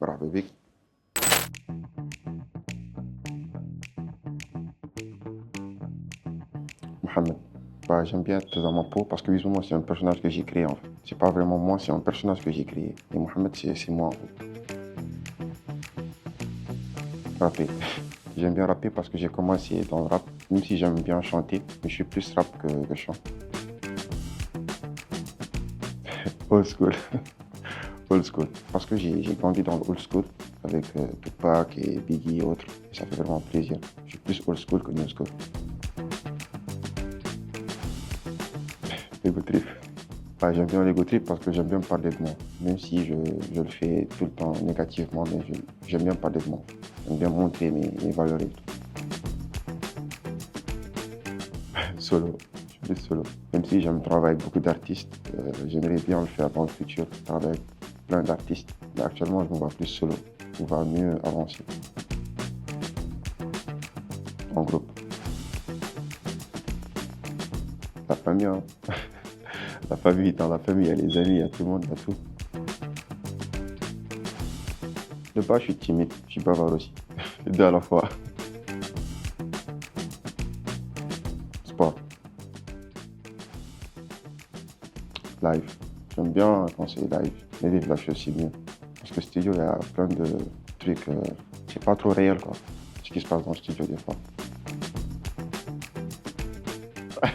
Bravo, Vic. Mohamed. Bah, j'aime bien être dans ma peau parce que visuellement, c'est un personnage que j'ai créé en fait. C'est pas vraiment moi, c'est un personnage que j'ai créé. Et Mohamed, c'est moi en fait. Rapper. J'aime bien rapper parce que j'ai commencé dans le rap, même si j'aime bien chanter, mais je suis plus rap que chant. Old school. Old school. Parce que j'ai grandi dans le old school avec Tupac et Biggie et autres. Et ça fait vraiment plaisir. Je suis plus old school que new school. Ego trip. Bah, j'aime bien l'ego trip parce que j'aime bien parler de moi. Même si je le fais tout le temps négativement, mais j'aime bien parler de moi. J'aime bien montrer mes valeurs et tout. Solo. Je suis plus solo. Même si j'aime travailler avec beaucoup d'artistes, j'aimerais bien le faire dans le futur, travailler avec plein d'artistes. Mais actuellement, je me vois plus solo. On va mieux avancer en groupe. La famille, hein. La famille, dans la famille, il y a les amis, il y a tout le monde, il y a tout. De base, je suis timide, je suis bavard aussi. Les deux à la fois. Sport, live. J'aime bien quand c'est live. Mais live, là, je suis mieux. Parce que studio, il y a plein de trucs. C'est pas trop réel, quoi. Ce qui se passe dans le studio, des fois.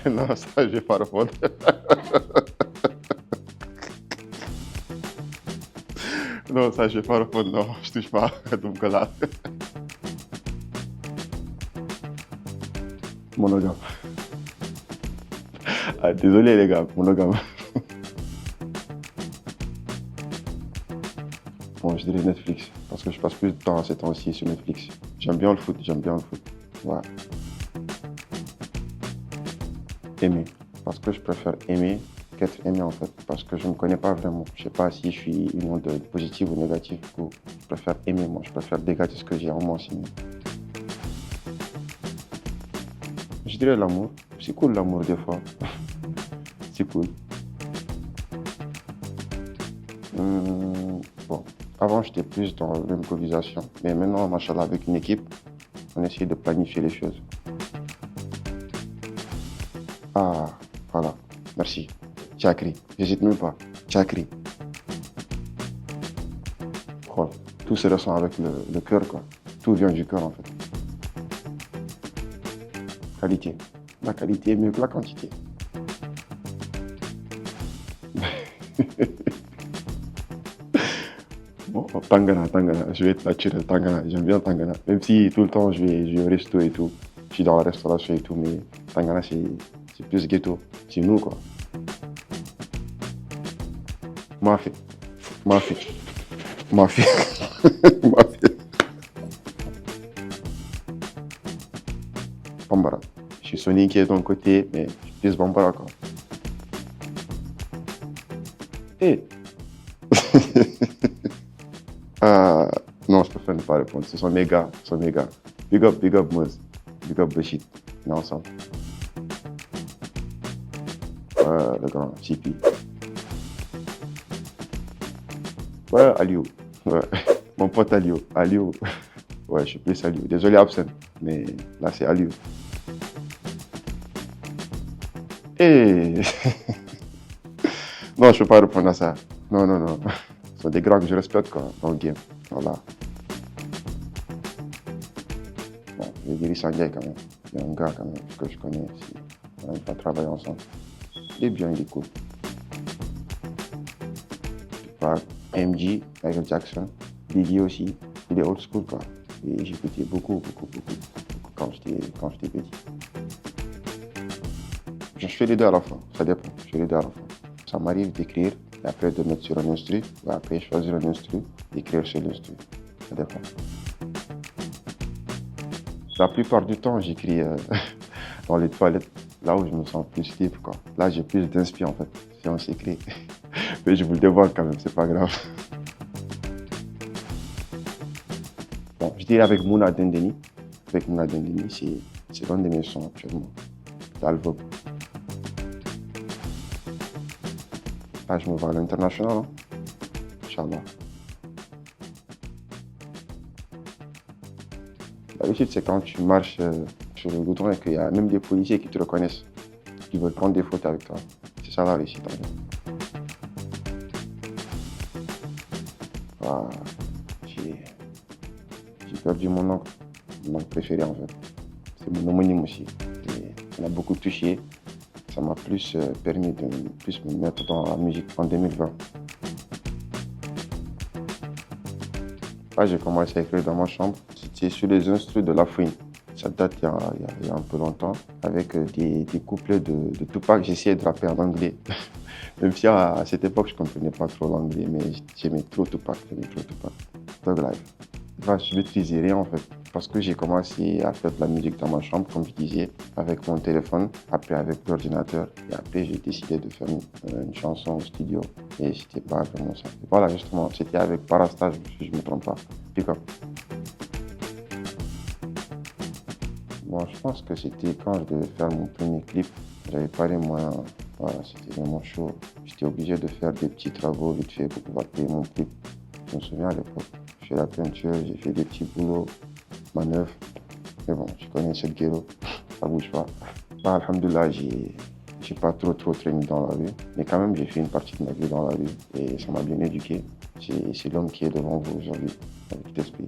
Non, ça, je vais pas répondre. Non, ça, je vais pas répondre. Non, je touche pas. Donc là, monogame. Ah, désolé, les gars, monogame. Bon, je dirais Netflix. Parce que je passe plus de temps à ces temps-ci sur Netflix. J'aime bien le foot, j'aime bien le foot. Ouais. Aimer. Parce que je préfère aimer qu'être aimé en fait. Parce que je ne me connais pas vraiment. Je sais pas si je suis une onde positive ou négative. Du coup, je préfère aimer moi. Je préfère dégager ce que j'ai en moi sinon. Je dirais l'amour. C'est cool l'amour des fois. C'est cool. Bon. Avant, j'étais plus dans l'improvisation. Mais maintenant, machallah, avec une équipe, on essaie de planifier les choses. Ah, voilà. Merci. Chakri. J'hésite même pas. Chakri. Oh, tout se ressent avec le cœur, quoi. Tout vient du cœur, en fait. Qualité. La qualité est mieux que la quantité. Bon, Tangana, Tangana. Je vais être naturel, Tangana. J'aime bien Tangana. Même si tout le temps, je vais au resto et tout. Je suis dans la restauration et tout, mais Tangana, c'est plus ghetto. C'est nous, quoi. Mafia. Mafia. Mafia. Mafia. Bambara. Je suis Sony qui est de ton côté, mais je suis plus Bambara, quoi. Et ah, non, je préfère ne pas répondre. Ce sont mes gars, ce sont mes gars. Big up Moz. Big up Bashit. On est ensemble. Le grand CP. Ouais, Aliou. Ouais. Mon pote Aliou. Aliou. Ouais, je suis plus Aliou. Désolé, Absent. Mais là, c'est Aliou. Et non, je ne peux pas répondre à ça. Non, non, non. Ce sont des grands que je respecte, quoi, dans le game. Voilà. Bon, je vais dire Sanjay quand même. Il y a un gars quand même que je connais. On n'a pas travaillé ensemble. Il est bien, il est cool. Par MJ, Michael Jackson, Biggie aussi. Il est old school, quoi. Et j'écoutais beaucoup quand j'étais petit. Je fais les deux à la fois, ça dépend. Je fais les deux à la fois. Ça m'arrive d'écrire et après de mettre sur un instru, et après choisir un instru, écrire sur l'instru. Ça dépend. La plupart du temps, j'écris dans les toilettes, là où je me sens plus libre, quoi. Là, j'ai plus d'inspi en fait, c'est un secret. Mais je vous le dévoile quand même, c'est pas grave. Bon, je dirais avec Mouna Dendeni. Avec Mouna Dendeni, c'est l'un de mes sons actuellement, l'album. Là, je me vois à l'international, hein. Inch'Allah. La réussite, c'est quand tu marches sur le goudron et qu'il y a même des policiers qui te reconnaissent, qui veulent prendre des photos avec toi. C'est ça la réussite, en fait. Ah, j'ai perdu mon oncle préféré, en fait. C'est mon homonyme aussi. Et ça m'a beaucoup touché. Ça m'a plus permis de plus me mettre dans la musique en 2020. Là, j'ai commencé à écrire dans ma chambre. C'était sur les instruments de La Fouine. Ça date il y a un peu longtemps, avec des couplets de Tupac. J'essayais de rapper en anglais. Même si à cette époque, je ne comprenais pas trop l'anglais, mais j'aimais trop Tupac. Thug Life. Enfin, je ne maîtrisais rien en fait. Parce que j'ai commencé à faire de la musique dans ma chambre, comme je disais, avec mon téléphone, après avec l'ordinateur. Et après, j'ai décidé de faire une chanson au studio. Et c'était pas vraiment ça. Et voilà, justement, c'était avec Parastage, si je ne me trompe pas. Pick up. Bon, je pense que c'était quand je devais faire mon premier clip. J'avais pas les moyens. Voilà, c'était vraiment chaud. J'étais obligé de faire des petits travaux vite fait pour pouvoir payer mon clip. Je me souviens à l'époque. J'ai fait la peinture, j'ai fait des petits boulots, manœuvres. Mais bon, je connais cette guéro, ça bouge pas. Bah, alhamdoulilah, j'ai pas trop traîné dans la rue. Mais quand même, j'ai fait une partie de ma vie dans la rue. Et ça m'a bien éduqué. C'est l'homme qui est devant vous aujourd'hui, avec cet esprit.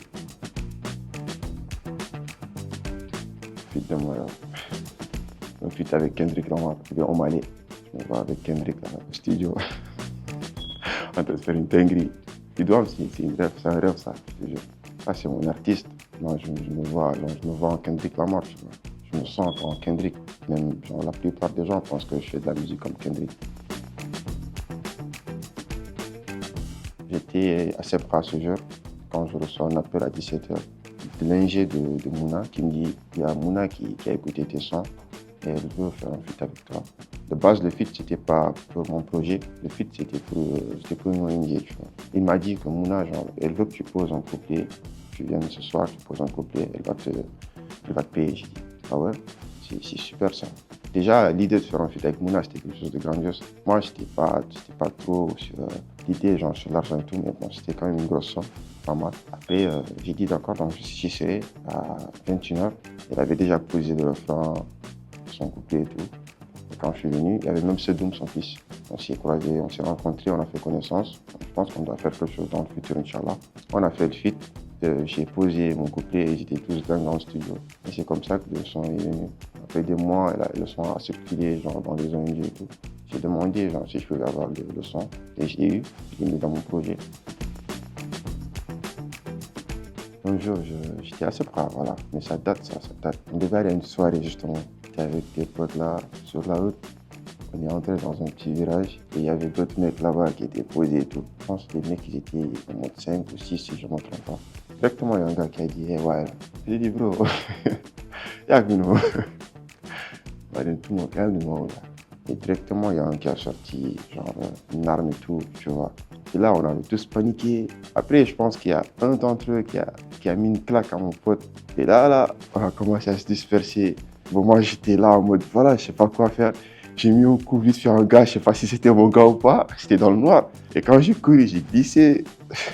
Feat de moi, un feat avec Kendrick Lamar, on m'allait. Je me vois avec Kendrick là, au studio. On train de faire une dinguerie. Tu dois aussi, c'est un rêve ça, je te jure. Ah, c'est mon artiste. Moi, je me vois en Kendrick Lamar, tu vois. Je me sens en Kendrick. Même genre, la plupart des gens pensent que je fais de la musique comme Kendrick. J'étais assez près à ce jour quand je reçois un appel à 17h de l'ingé de Mouna qui me dit il y a Mouna qui a écouté tes sons et elle veut faire un feat avec toi. De base, le feat, c'était pas pour mon projet, le feat, c'était pour une ONG, tu vois. Il m'a dit que Mouna, genre, elle veut que tu poses un couplet, tu viennes ce soir, tu poses un couplet, elle va te payer. J'ai dit, ah ouais, c'est super ça. Déjà, l'idée de faire un feat avec Mouna, c'était quelque chose de grandiose. Moi, j'étais pas trop sur l'idée, genre sur l'argent et tout, mais bon, c'était quand même une grosse somme, pas mal. Après, j'ai dit d'accord, donc j'y serai à 21h. Elle avait déjà posé le refrain, son couplet et tout. Et quand je suis venu, il y avait même Sedoum, son fils. On s'est croisés, on s'est rencontrés, on a fait connaissance. Je pense qu'on doit faire quelque chose dans le futur, Inch'Allah. On a fait le feat. J'ai posé mon couplet et ils étaient tous dans le studio. Et c'est comme ça que le son est venu. Après des mois, le son a circulé genre, dans les ONG et tout. J'ai demandé genre, si je pouvais avoir le son et j'ai eu, je l'ai mis dans mon projet. Un jour, j'étais assez prêt, voilà. Mais ça date. On devait aller à une soirée justement. J'étais avec des potes là, sur la route. On est entré dans un petit virage et il y avait d'autres mecs là-bas qui étaient posés et tout. Je pense que les mecs, ils étaient en mode 5 ou 6 si je ne me trompe pas. Directement, il y a un gars qui a dit, hey, ouais. J'ai dit, bro, y'a que nous. Tout le monde, y'a que nous. Et directement, il y a un qui a sorti genre une arme et tout, tu vois. Et là, on avait tous paniqué. Après, je pense qu'il y a un d'entre eux qui a mis une claque à mon pote. Et là, on a commencé à se disperser. Bon, moi, j'étais là en mode, voilà, je sais pas quoi faire. J'ai mis un coup vite sur un gars, je sais pas si c'était mon gars ou pas. J'étais dans le noir. Et quand j'ai couru, j'ai glissé.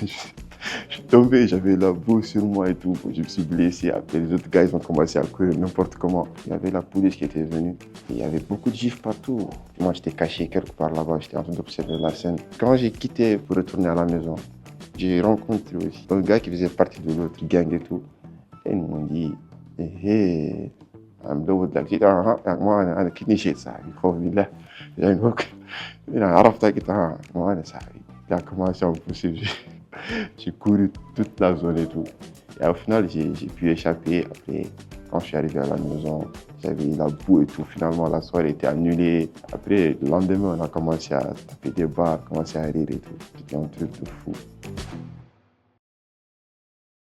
Je suis tombé, j'avais la boue sur moi et tout. Je me suis blessé. Après, les autres gars, ils ont commencé à courir n'importe comment. Il y avait la police qui était venue. Et il y avait beaucoup de gifs partout. Moi, j'étais caché quelque part là-bas. J'étais en train d'observer la scène. Quand j'ai quitté pour retourner à la maison, j'ai rencontré aussi un gars qui faisait partie de l'autre gang et tout. Et ils m'ont dit, hé, مدود لك جيت ما انا كني شيء صاحبي خوف بالله يعني هوك انا عرفتك قلت ما انا صاحبي il a commencé à me pousser j'ai couru toute la zone et tout et au final j'ai pu échapper. Après quand je suis arrivé à la maison j'avais la boue et tout. Finalement la soirée était annulée. Après le lendemain on a commencé à taper des barres, commencé à rire et tout. C'était un truc de fou.